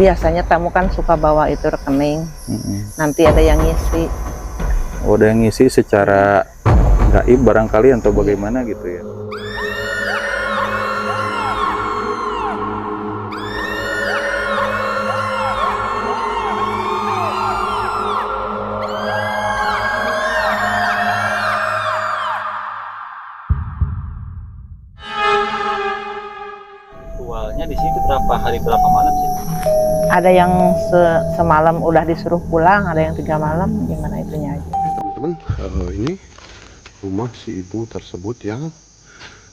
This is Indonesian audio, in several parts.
Biasanya tamu kan suka bawa itu rekening, nanti ada yang ngisi. Oh, ada yang ngisi secara gaib barangkali atau bagaimana gitu ya. Ritualnya di sini berapa hari berapa malam sih? Ada yang semalam udah disuruh pulang, ada yang 3 malam, gimana itunya aja. Teman-teman, ini rumah si ibu tersebut yang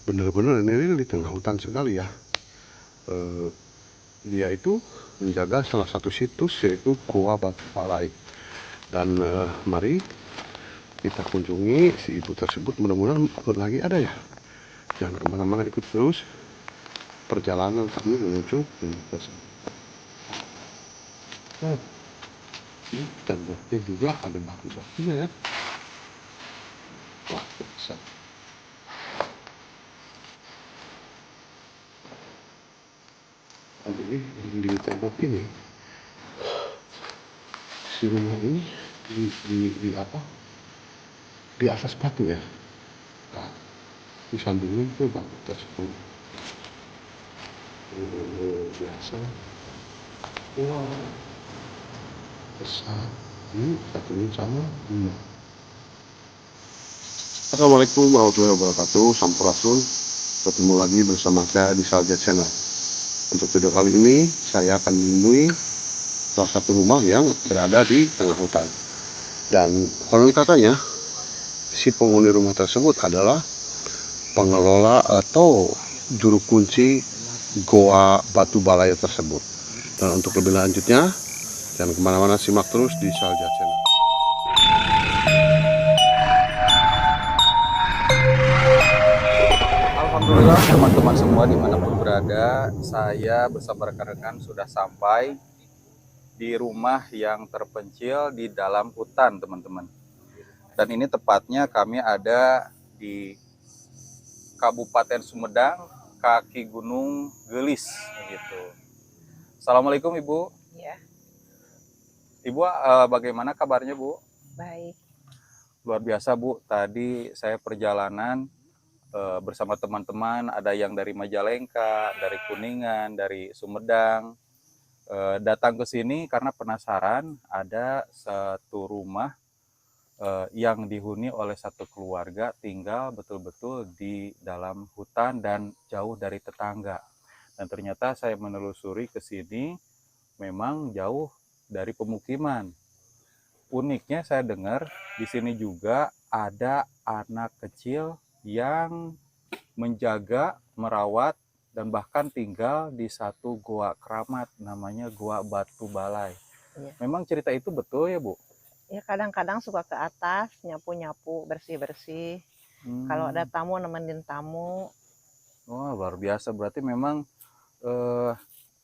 benar-benar ini di tengah hutan sekali ya. Dia itu menjaga salah satu situs yaitu Gua Batu Balai. Dan mari kita kunjungi si ibu tersebut, mudah-mudahan lagi ada ya. Jangan kemana-mana, ikut terus perjalanan kami menuju tersebut. Dan berarti juga ada batu-batunya ya. Wah, bisa. Jadi di tembok ini, si rumah ini di apa? Di atas batu ya. Nah, di sampingnya itu batu tersebut. Biasa. Wah, besar. Ini satunya sama. Assalamualaikum warahmatullahi wabarakatuh. Sampurasun. Ketemu lagi bersama saya di Salja Channel. Untuk video kali ini saya akan menemui salah satu rumah yang berada di tengah hutan. Dan konon katanya si penghuni rumah tersebut adalah pengelola atau juru kunci Goa Batu Balai tersebut. Dan untuk lebih lanjutnya, jangan kemana-mana, simak terus di Salja Channel. Alhamdulillah teman-teman semua dimanapun berada, saya bersama rekan-rekan sudah sampai di rumah yang terpencil di dalam hutan teman-teman. Dan ini tepatnya kami ada di Kabupaten Sumedang, kaki Gunung Gelis gitu. Assalamualaikum Ibu. Ya, Ibu bagaimana kabarnya Bu? baik. Luar biasa Bu, tadi saya perjalanan bersama teman-teman, ada yang dari Majalengka, dari Kuningan, dari Sumedang, datang ke sini karena penasaran ada satu rumah yang dihuni oleh satu keluarga, tinggal betul-betul di dalam hutan dan jauh dari tetangga. Dan ternyata saya menelusuri ke sini memang jauh dari pemukiman. Uniknya saya dengar di sini juga ada anak kecil yang menjaga, merawat, dan bahkan tinggal di satu gua keramat namanya Gua Batu Balai. Iya. Memang cerita itu betul ya Bu? Ya kadang-kadang suka ke atas, nyapu-nyapu, bersih-bersih. Kalau ada tamu, nemenin tamu. Wah, luar biasa. Berarti memang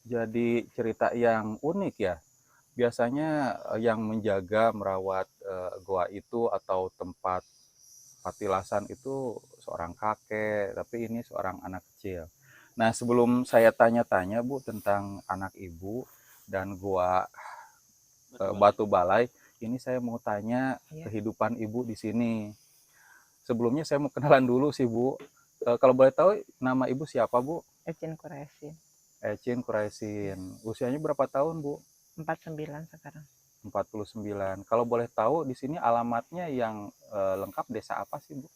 jadi cerita yang unik ya. Biasanya yang menjaga, merawat goa itu atau tempat patilasan itu seorang kakek, tapi ini seorang anak kecil. Nah, sebelum saya tanya-tanya Bu tentang anak Ibu dan Gua Batu Balai, ini saya mau tanya kehidupan Ibu di sini. Sebelumnya saya mau kenalan dulu sih Bu. Kalau boleh tahu nama Ibu siapa Bu? Ecin Kuresin. Ecin Kuresin. Usianya berapa tahun Bu? 49 sekarang. 49. Kalau boleh tahu di sini alamatnya yang lengkap desa apa sih Bu?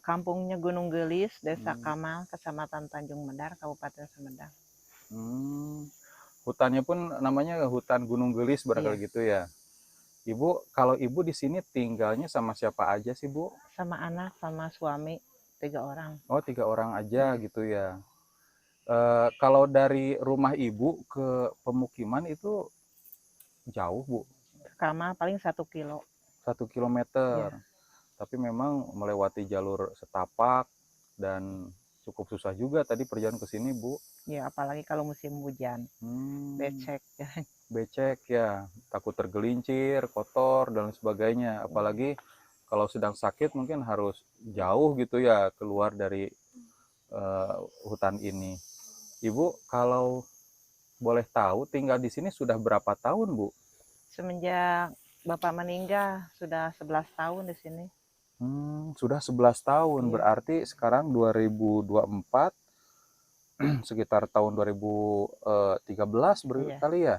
Kampungnya Gunung Gelis, Desa Kamal, Kecamatan Tanjung Medar, Kabupaten Sumedang. Hutannya pun namanya hutan Gunung Gelis barangkali gitu ya. Ibu, kalau Ibu di sini tinggalnya sama siapa aja sih Bu? Sama anak, sama suami, 3 orang. Oh, 3 orang aja gitu ya. Kalau dari rumah Ibu ke pemukiman itu jauh Bu? Kamal paling 1 kilo. 1 kilometer. Tapi memang melewati jalur setapak dan cukup susah juga tadi perjalanan ke sini Bu. Ya apalagi kalau musim hujan. Becek. Becek ya, takut tergelincir, kotor dan sebagainya. Apalagi kalau sedang sakit mungkin harus jauh gitu ya keluar dari hutan ini. Ibu, kalau boleh tahu tinggal di sini sudah berapa tahun, Bu? Semenjak Bapak meninggal sudah 11 tahun di sini. Sudah 11 tahun. Iya. Berarti sekarang 2024, sekitar tahun 2013 Iya. kali ya?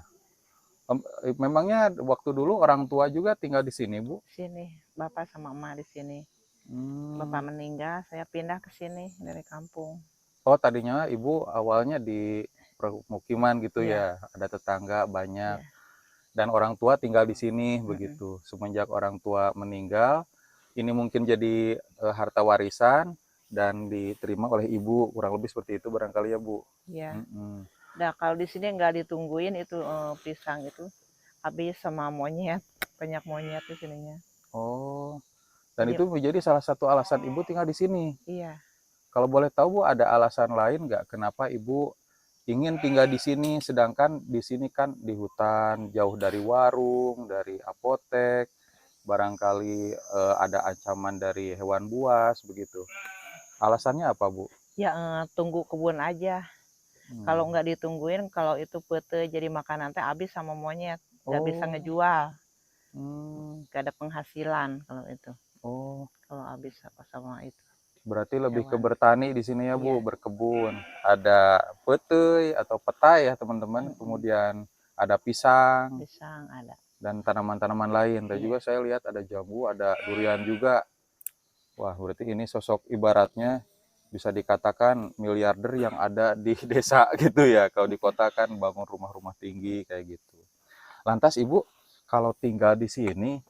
Memangnya waktu dulu orang tua juga tinggal di sini, Bu? Sini, Bapak sama Emak di sini. Bapak Hmm. meninggal, saya pindah ke sini dari kampung. Oh, tadinya Ibu awalnya di permukiman gitu Iya. ya, ada tetangga banyak. Iya. Dan orang tua tinggal di sini Mm-mm. begitu. Semenjak orang tua meninggal, ini mungkin jadi harta warisan dan diterima oleh ibu, kurang lebih seperti itu barangkali ya, Bu. Iya. Mm-mm. Nah, kalau di sini nggak ditungguin itu pisang itu habis sama monyet, banyak monyet di sininya. Oh, dan Jadi, itu menjadi salah satu alasan ibu tinggal di sini. iya. Kalau boleh tahu, Bu, ada alasan lain nggak kenapa ibu ingin tinggal di sini, sedangkan di sini kan di hutan, jauh dari warung, dari apotek, barangkali ada ancaman dari hewan buas begitu. Alasannya apa, Bu? Ya tunggu kebun aja. Kalau Hmm. nggak ditungguin, kalau itu pete jadi makanan teh habis sama monyet, nggak bisa Oh, ngejual, hmm. nggak ada penghasilan kalau itu. Oh, Kalau habis sama itu berarti lebih ke hewan. bertani di sini ya, Bu, Iya. berkebun. Ada petai atau petai ya, teman-teman. Mm-mm. Kemudian ada pisang Pisang ada. dan tanaman-tanaman lain. Dan Iya. juga saya lihat ada jambu, ada durian juga. Wah, berarti ini sosok ibaratnya bisa dikatakan miliarder yang ada di desa gitu ya. Kalau di kota kan bangun rumah-rumah tinggi kayak gitu. Lantas Ibu, kalau tinggal di sini,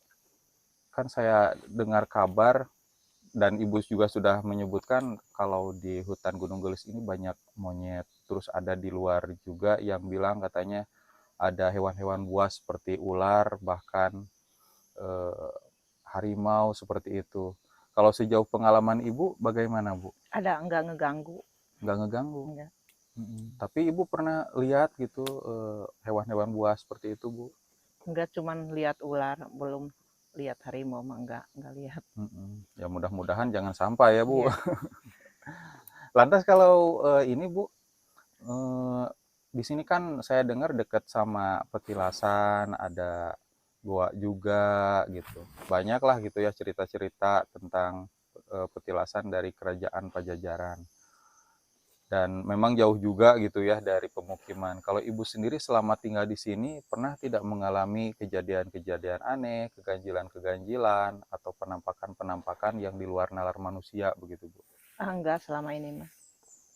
kan saya dengar kabar dan Ibu juga sudah menyebutkan kalau di hutan Gunung Gelis ini banyak monyet. Terus ada di luar juga yang bilang katanya ada hewan-hewan buas seperti ular, bahkan eh, harimau seperti itu. Kalau sejauh pengalaman Ibu, bagaimana, Bu? Ada nggak ngeganggu? Nggak ngeganggu. Enggak. Tapi Ibu pernah lihat gitu hewan-hewan buas seperti itu, Bu? Enggak, cuman lihat ular, belum lihat harimau mah enggak lihat. Ya mudah-mudahan jangan sampai ya, Bu. Iya. Lantas kalau ini, Bu, eh, di sini kan saya dengar dekat sama petilasan, ada goa juga gitu. Banyak lah gitu ya cerita-cerita tentang petilasan dari kerajaan Pajajaran. Dan memang jauh juga gitu ya dari pemukiman. Kalau Ibu sendiri selama tinggal di sini pernah tidak mengalami kejadian-kejadian aneh, keganjilan-keganjilan, atau penampakan-penampakan yang di luar nalar manusia begitu, Bu? Enggak selama ini mah.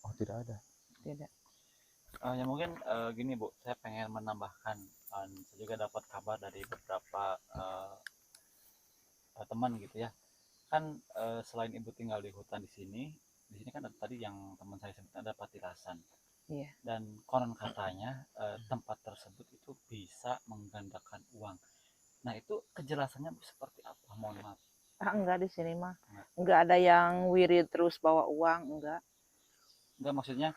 Oh, tidak ada. Tidak. Ya mungkin gini Bu, saya pengen menambahkan, saya juga dapat kabar dari beberapa teman gitu ya. Kan selain Ibu tinggal di hutan di sini kan ada, tadi yang teman saya sebut ada patilasan. Iya. Dan konon katanya tempat tersebut itu bisa menggandakan uang. Nah itu kejelasannya seperti apa? Mohon maaf. Enggak di sini mah. Enggak. Enggak ada yang wirid terus bawa uang, enggak. Enggak, maksudnya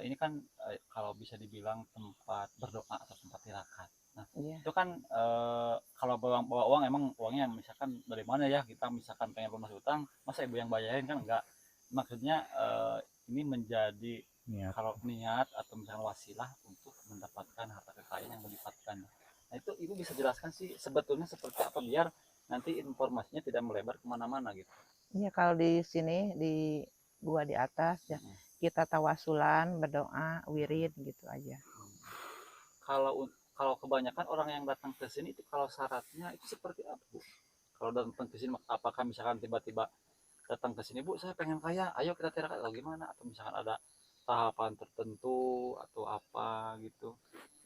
ini kan kalau bisa dibilang tempat berdoa atau tempat tirakat. Nah, Iya. itu kan kalau bawa uang emang uangnya misalkan dari mana ya, kita misalkan pengen lunas utang, masa ibu yang bayarin kan enggak. Maksudnya ini menjadi kalau niat atau misalkan wasilah untuk mendapatkan harta kekayaan yang berlipat ganda. Nah itu ibu bisa jelaskan sih sebetulnya seperti apa biar nanti informasinya tidak melebar kemana-mana gitu. Iya, kalau di sini di gua di atas ya kita tawasulan, berdoa, wirid gitu aja. Kalau kebanyakan orang yang datang ke sini itu kalau syaratnya itu seperti apa, Bu? Kalau datang ke sini apakah misalkan tiba-tiba datang ke sini, Bu, saya pengen kaya, ayo kita tirakat atau gimana? Atau misalkan ada tahapan tertentu atau apa gitu?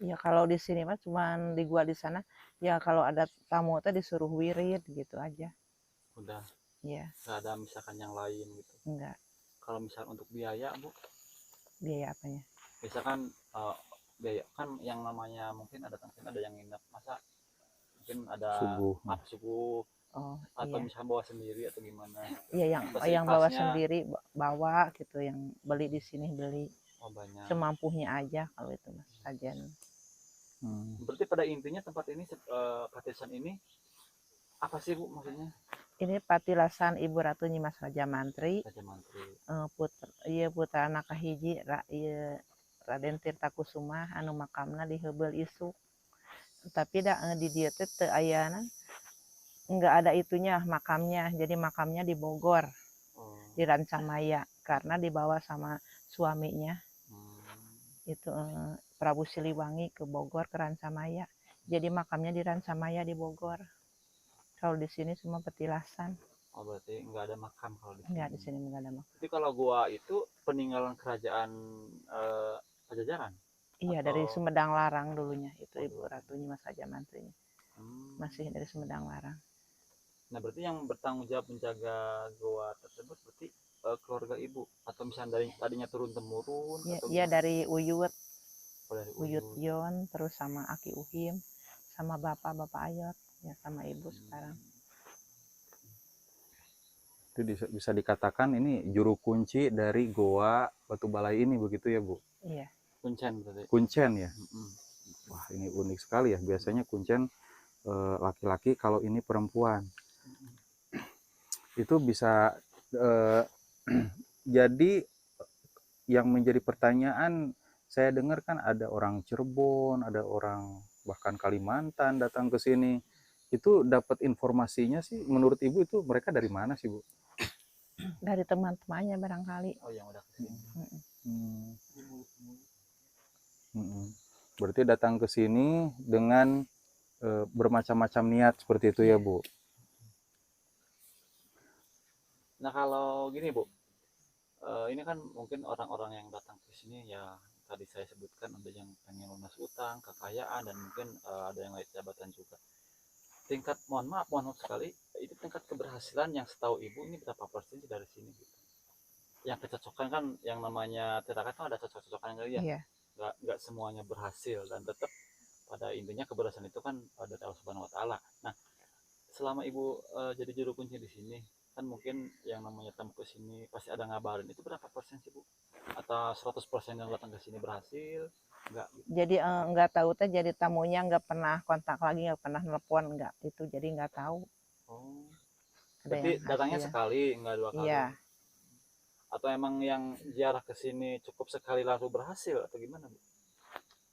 Ya kalau di sini mah cuman di gua di sana ya kalau ada tamu teh disuruh wirid gitu aja. Udah Iya. nggak ada misalkan yang lain gitu. Enggak. Kalau misalkan untuk biaya, Bu, Biaya apanya? misalkan biaya kan yang namanya mungkin ada tangsin ada yang nginep, masa mungkin ada Subuh. subuh Oh atau iya. misalkan bawa sendiri atau gimana? Iya yang bawa sendiri bawa gitu, yang beli di sini beli. Oh banyak. Semampunya aja kalau itu mas sajian. Berarti pada intinya tempat ini patilasan ini apa sih, Bu, maksudnya? Ini patilasan Ibu Ratu Nyimas Raja Mantri. Raja Mantri. Putra anak kahiji iya Raden Tirta Kusuma anu makamna di Heubeul Isuk. Tapi di dieu teh teu aya enggak ada itunya makamnya. Jadi makamnya di Bogor, di Rancamaya karena dibawa sama suaminya. Itu Prabu Siliwangi ke Bogor ke Rancamaya. Jadi makamnya di Rancamaya di Bogor. Kalau di sini semua petilasan. Oh, berarti nggak ada makam kalau di sini. Enggak, di sini enggak ada makam. Jadi kalau gua itu peninggalan kerajaan Pajajaran. Iya, atau... dari Sumedang Larang dulunya. Itu Ibu Ratunya Mas Raja Mantrinya. Masih dari Sumedang Larang. Nah, berarti yang bertanggung jawab menjaga goa tersebut berarti keluarga ibu atau misalnya dari tadinya turun temurun? Iya, dari Uyut. Oh, dari Uyut Yon, terus sama Aki Uhim, sama Bapak Ayot, ya sama Ibu sekarang. Itu bisa dikatakan ini juru kunci dari Goa Batu Balai ini begitu ya, Bu? Iya. Kuncen berarti. Kuncen ya. Wah, ini unik sekali ya. Biasanya kuncen laki-laki, kalau ini perempuan. Itu bisa jadi yang menjadi pertanyaan, saya dengar kan ada orang Cirebon, ada orang bahkan Kalimantan datang ke sini. Itu dapat informasinya sih, menurut Ibu itu mereka dari mana sih, Bu? Dari teman-temannya barangkali. Oh, yang udah kesini. Berarti datang ke sini dengan bermacam-macam niat seperti itu ya, Bu? Nah, kalau gini, Bu, ini kan mungkin orang-orang yang datang ke sini ya tadi saya sebutkan ada yang pengen lunas utang, kekayaan, dan mungkin ada yang naik jabatan juga. Tingkat, mohon maaf sekali, itu tingkat keberhasilan yang setahu Ibu ini berapa persen dari sini gitu? Yang kecocokan kan, yang namanya tirakat kan ada cocok-cocokan kali ya. Iya. Nggak semuanya berhasil, dan tetap pada intinya keberhasilan itu kan ada Allah Subhanahu Wa Taala. Nah, selama Ibu jadi juru kunci di sini, kan mungkin yang namanya tamu ke sini pasti ada ngabarin, itu berapa persen sih, Bu? Atau 100% yang datang ke sini berhasil? Enggak gitu. Jadi enggak tahu teh, jadi tamunya enggak pernah kontak lagi, enggak pernah nelpon, enggak itu, jadi enggak tahu. Oh. Ada Berarti yang datangnya hasil. sekali, enggak 2 kali? Iya. Atau emang yang ziarah ke sini cukup sekali lalu berhasil atau gimana, Bu?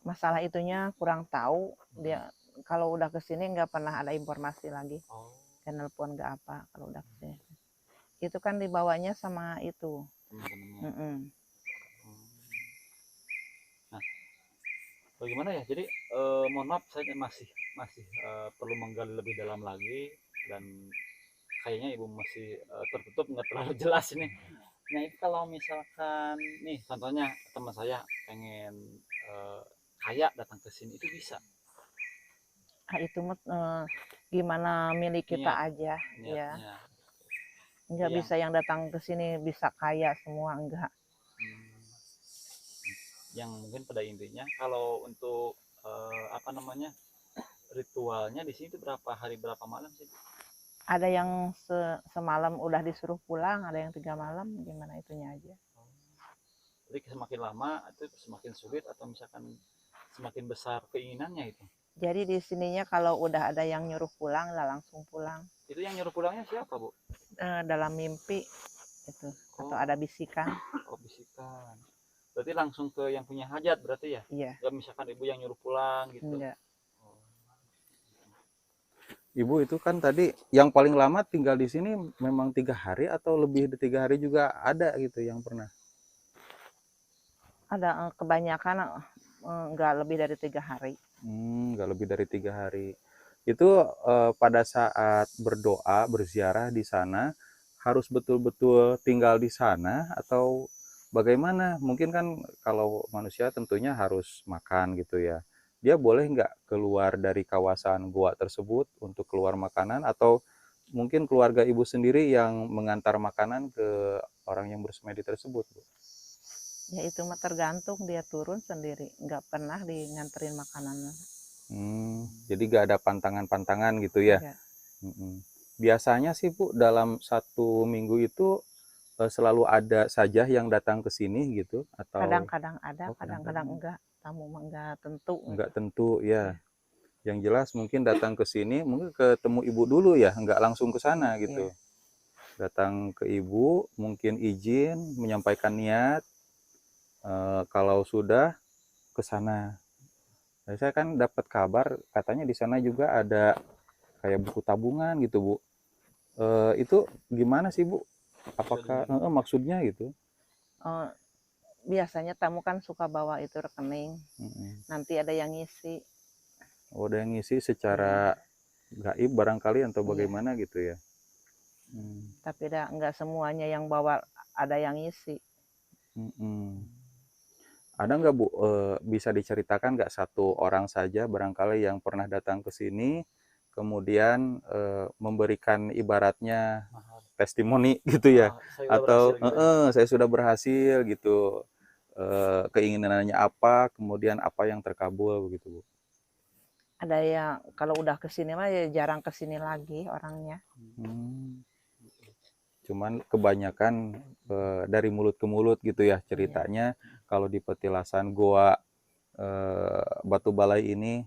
Masalah itunya kurang tahu. Dia kalau udah ke sini enggak pernah ada informasi lagi. Oh. Dan nelpon enggak apa kalau udah ke sini. Itu kan dibawanya sama itu. Teman-temannya. Nah, bagaimana ya? Jadi mohon maaf, saya masih perlu menggali lebih dalam lagi, dan kayaknya Ibu masih tertutup, nggak terlalu jelas ini. Nah, itu kalau misalkan nih contohnya teman saya pengen kaya datang ke sini, itu bisa? Itu gimana milik kita aja. Niatnya. Ya. Enggak bisa yang datang ke sini bisa kaya semua, enggak. Yang mungkin pada intinya kalau untuk apa namanya, ritualnya di sini itu berapa hari berapa malam sih? Ada yang semalam udah disuruh pulang, ada yang 3 malam, gimana itunya aja. Jadi semakin lama itu semakin sulit, atau misalkan semakin besar keinginannya itu? Jadi di sininya kalau udah ada yang nyuruh pulang, lah langsung pulang. Itu yang nyuruh pulangnya siapa, Bu? Dalam mimpi itu, atau ada bisikan. Oh, bisikan. Berarti langsung ke yang punya hajat berarti ya? Iya. Gak misalkan Ibu yang nyuruh pulang gitu? Enggak. Ibu itu kan tadi yang paling lama tinggal di sini memang 3 hari atau lebih dari 3 hari juga ada gitu yang pernah? Ada kebanyakan enggak lebih dari 3 hari. Enggak lebih dari 3 hari. Itu pada saat berdoa, berziarah di sana harus betul-betul tinggal di sana atau bagaimana? Mungkin kan kalau manusia tentunya harus makan gitu ya. Dia boleh nggak keluar dari kawasan gua tersebut untuk keluar makanan, atau mungkin keluarga Ibu sendiri yang mengantar makanan ke orang yang bersemedi tersebut, Bu? Ya itu mah tergantung, dia turun sendiri, nggak pernah nganterin makanan. Jadi nggak ada pantangan-pantangan gitu ya? Enggak. Biasanya sih, Bu, dalam 1 minggu itu selalu ada saja yang datang ke sini gitu, atau Kadang-kadang ada, kadang-kadang enggak. Tamu mah enggak tentu. Enggak tentu ya. Yang jelas mungkin datang ke sini mungkin ketemu Ibu dulu ya, enggak langsung ke sana gitu. Datang ke Ibu, mungkin izin, menyampaikan niat, Kalau sudah ke sana. Nah, saya kan dapat kabar katanya di sana juga ada kayak buku tabungan gitu, Bu. Itu gimana sih, Bu? Apakah maksudnya gitu? Oh, biasanya tamu kan suka bawa itu rekening, Mm-mm. nanti ada yang ngisi. Oh, ada yang ngisi secara gaib barangkali atau Iya. bagaimana gitu ya? Hmm. Tapi nggak semuanya yang bawa ada yang ngisi. Mm-mm. Ada nggak, Bu, bisa diceritakan nggak satu orang saja barangkali yang pernah datang ke sini, kemudian memberikan ibaratnya Mahal. testimoni gitu ya, Saya udah atau berhasil gitu ya. saya sudah berhasil gitu, keinginannya apa, kemudian apa yang terkabul begitu, Bu. Ada yang kalau udah kesini mah ya jarang kesini lagi orangnya. Hmm. Cuman kebanyakan dari mulut ke mulut gitu ya ceritanya, kalau di petilasan Goa Batu Balai ini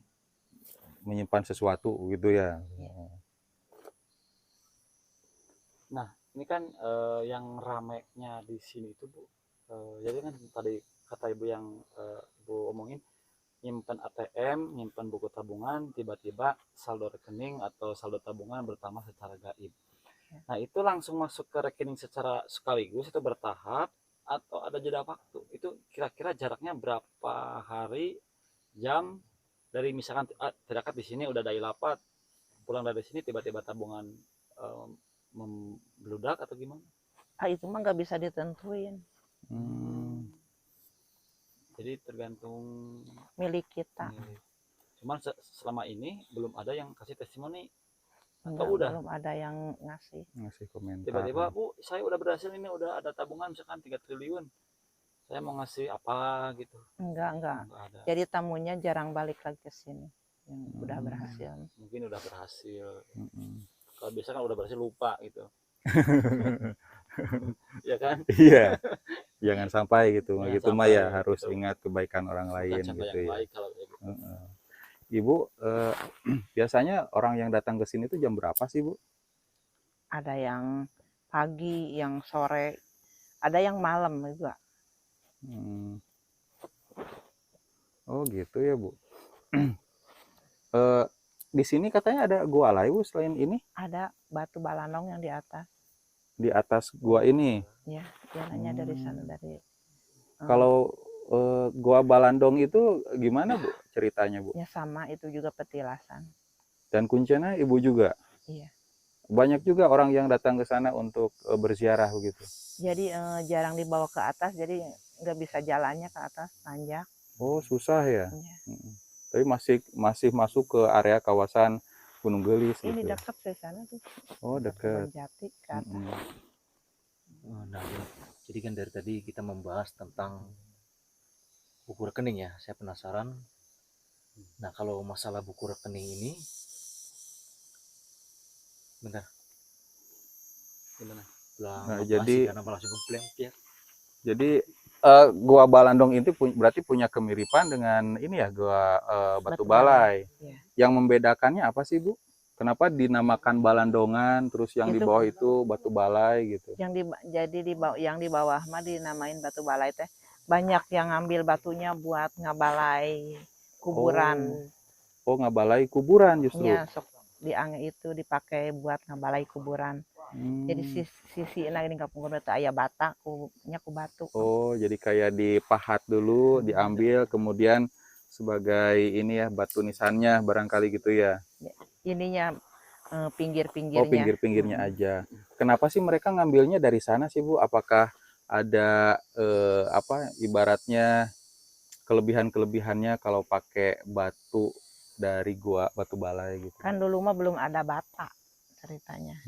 menyimpan sesuatu gitu ya. Nah, ini kan yang ramenya di sini itu Bu, jadi kan tadi kata Ibu yang Ibu omongin, nyimpen ATM, nyimpen buku tabungan, tiba-tiba saldo rekening atau saldo tabungan bertambah secara gaib. Nah, itu langsung masuk ke rekening secara sekaligus itu bertahap atau ada jeda waktu? Itu kira-kira jaraknya berapa hari, jam dari misalkan terdekat di sini udah ada ilapat, pulang dari sini tiba-tiba tabungan eh, membludak atau gimana? Itu mah nggak bisa ditentuin, Hmm. Jadi tergantung milik kita. milik. Cuman selama ini belum ada yang kasih testimoni Enggak, atau udah belum ada yang ngasih. Ngasih komentar. tiba-tiba Bu saya udah berhasil ini udah ada tabungan misalkan 3 triliun saya mau ngasih apa gitu. Enggak. Nggak ada, Jadi tamunya jarang balik lagi ke sini yang udah berhasil. mungkin udah berhasil. Mm-mm. Kalau biasa kan udah berhasil lupa gitu. Ya kan, Iya, jangan sampai gitu. jangan Gitu mah sampai ya harus gitu. ingat kebaikan orang Bukan lain contoh gitu yang ya. baik kalau kayak gitu. Heeh. Ibu, biasanya orang yang datang ke sini tuh jam berapa sih, Bu? Ada yang pagi, yang sore, ada yang malam juga. Hmm. Oh gitu ya, Bu. Eh, di sini katanya ada gua lain, Bu, selain ini? Ada batu balanong yang di atas. Di atas gua ini. Ya, jalannya dari sana dari Kalau gua Balandong itu gimana, Bu, ceritanya, Bu? ya sama itu juga petilasan. Dan kuncinya Ibu juga. Iya. Banyak juga orang yang datang ke sana untuk berziarah begitu. Jadi jarang dibawa ke atas, jadi nggak bisa jalannya ke atas, tanjak. Oh, susah ya. Ya. Tapi masih masuk ke area kawasan Gunung Gelis Ini gitu. dekat dari sana tuh. Oh, dekat. Kebun Jati ke atas. Nah, jadi kan dari tadi kita membahas tentang buku rekening ya. Saya penasaran. Nah, kalau masalah buku rekening ini, bentar, Gimana? Nah, operasi jadi- karena langsung komplain ya. Jadi Gua Balandong itu berarti punya kemiripan dengan ini ya, Gua Batu Batu Balai. Iya. Yang membedakannya apa sih, Bu? Kenapa dinamakan Balandongan, terus yang di Itu- bawah itu Batu Balai gitu? Jadi yang di bawah mah dinamain batu balai teh. Banyak yang ngambil batunya buat ngabalai kuburan. Oh, ngabalai kuburan justru. Nya sok diange itu dipakai buat ngabalai kuburan. Jadi sisi enak ini kampung teh aya bata nya ku batu. Oh, jadi kayak dipahat dulu, diambil, kemudian sebagai ini ya batu nisannya barangkali gitu ya. Ininya pinggir-pinggirnya. Oh, pinggir-pinggirnya aja. Kenapa sih mereka ngambilnya dari sana sih, Bu? Apakah ada apa ibaratnya kelebihan-kelebihannya kalau pakai batu dari gua Batu Balai gitu? Kan dulu mah belum ada bata ceritanya.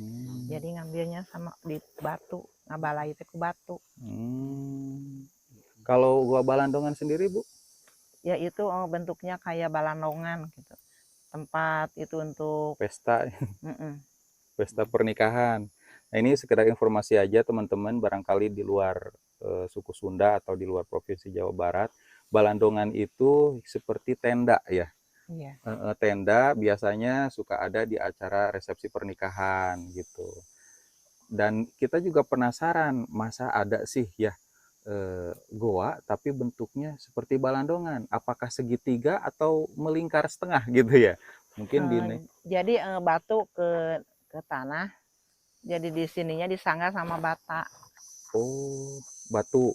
Jadi ngambilnya sama di batu, ngabalai itu ke batu. Kalau gua Balandongan sendiri, Bu? Ya itu bentuknya kayak balandongan gitu. Tempat itu untuk Pesta, mm-mm. pesta pernikahan. Nah, ini sekedar informasi aja teman-teman, barangkali di luar suku Sunda atau di luar provinsi Jawa Barat, Balandongan itu seperti tenda ya. Iya. Tenda biasanya suka ada di acara resepsi pernikahan gitu. Dan kita juga penasaran, masa ada sih ya goa tapi bentuknya seperti balandongan. Apakah segitiga atau melingkar setengah gitu ya? Mungkin di Jadi batu ke tanah, jadi di sininya disangga sama bata. oh, batu.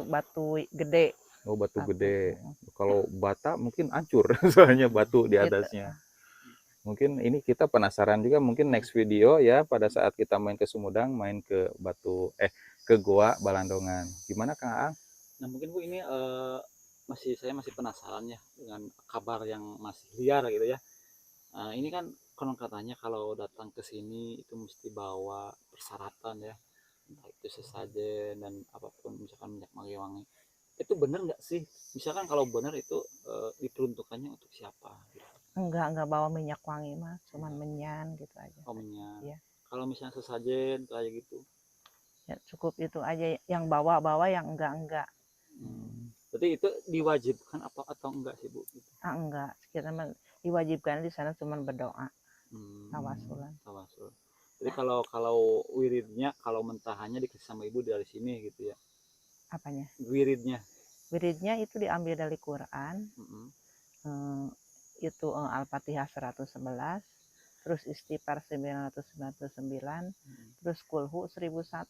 Batu gede. Oh, batu Batu. gede. Kalau bata mungkin hancur soalnya batu di Gitu. atasnya. Mungkin ini kita penasaran juga, mungkin next video ya pada saat kita main ke Sumedang, main ke ke Goa Balandongan. Gimana Kang Aang? Nah mungkin Bu ini saya masih penasaran ya dengan kabar yang masih liar gitu ya. Ini kan konon katanya kalau datang ke sini itu mesti bawa persyaratan ya, entah itu sesajen dan apapun, misalkan minyak wangi-wangi. Itu benar nggak sih? Misalkan kalau benar itu diperuntukannya untuk siapa? Gitu. Enggak bawa minyak wangi mah, cuman menyan gitu aja. Oh menyan. Iya. Kalau misalnya sesajen kayak gitu. Ya cukup itu aja yang bawa yang enggak. Berarti itu diwajibkan apa atau enggak sih Bu? Gitu. Enggak, kita mah diwajibkan di sana cuman berdoa, tawasulan. Tawasul. Jadi kalau wiridnya, kalau mentahannya dikasih sama ibu dari sini gitu ya. Apanya? Wiridnya. Wiridnya itu diambil dari Quran. Itu Al-Fatihah 111, terus Istighfar 999, terus Kulhu 1001.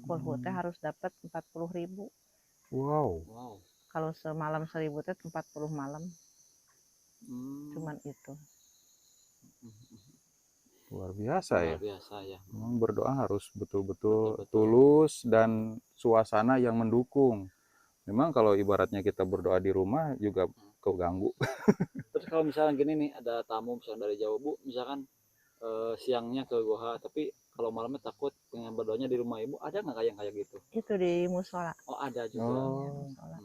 Kulhu teh harus dapat 40.000. Wow. Kalau semalam 1000 teh 40 malam. Cuman itu. Luar biasa ya. Luar biasa ya. Memang berdoa harus betul-betul tulus dan suasana yang mendukung. Memang kalau ibaratnya kita berdoa di rumah juga keganggu. Terus kalau misalnya gini nih, ada tamu misalnya dari Jawa Bu, misalkan siangnya ke Goa, tapi kalau malamnya takut pengen berdoanya di rumah ibu, ada nggak kayak gitu? Itu di musola. Oh ada juga. Ya, musola.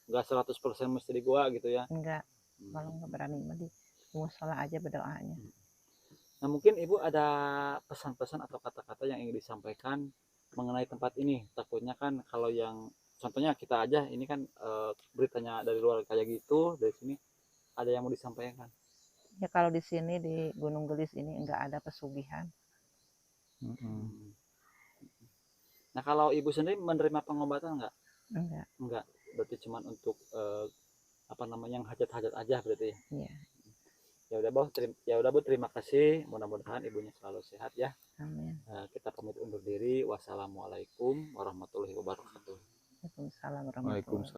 Nggak 100% mesti di Goa gitu ya? Enggak. Kalau nggak berani mah di musola aja berdoanya. Nah mungkin ibu ada pesan-pesan atau kata-kata yang ingin disampaikan mengenai tempat ini. Takutnya kan kalau yang contohnya kita aja ini kan beritanya dari luar kayak gitu, dari sini ada yang mau disampaikan. Ya kalau di sini di Gunung Gelis ini enggak ada pesugihan. Nah kalau ibu sendiri menerima pengobatan nggak? Enggak. Enggak. Berarti cuma untuk yang hajat-hajat aja berarti. Iya. Ya udah Bu, terima kasih. Mudah-mudahan ibunya selalu sehat ya. Amin. Kita pamit undur diri. Wassalamualaikum warahmatullahi wabarakatuh. Waalaikumsalam warahmatullahi wabarakatuh.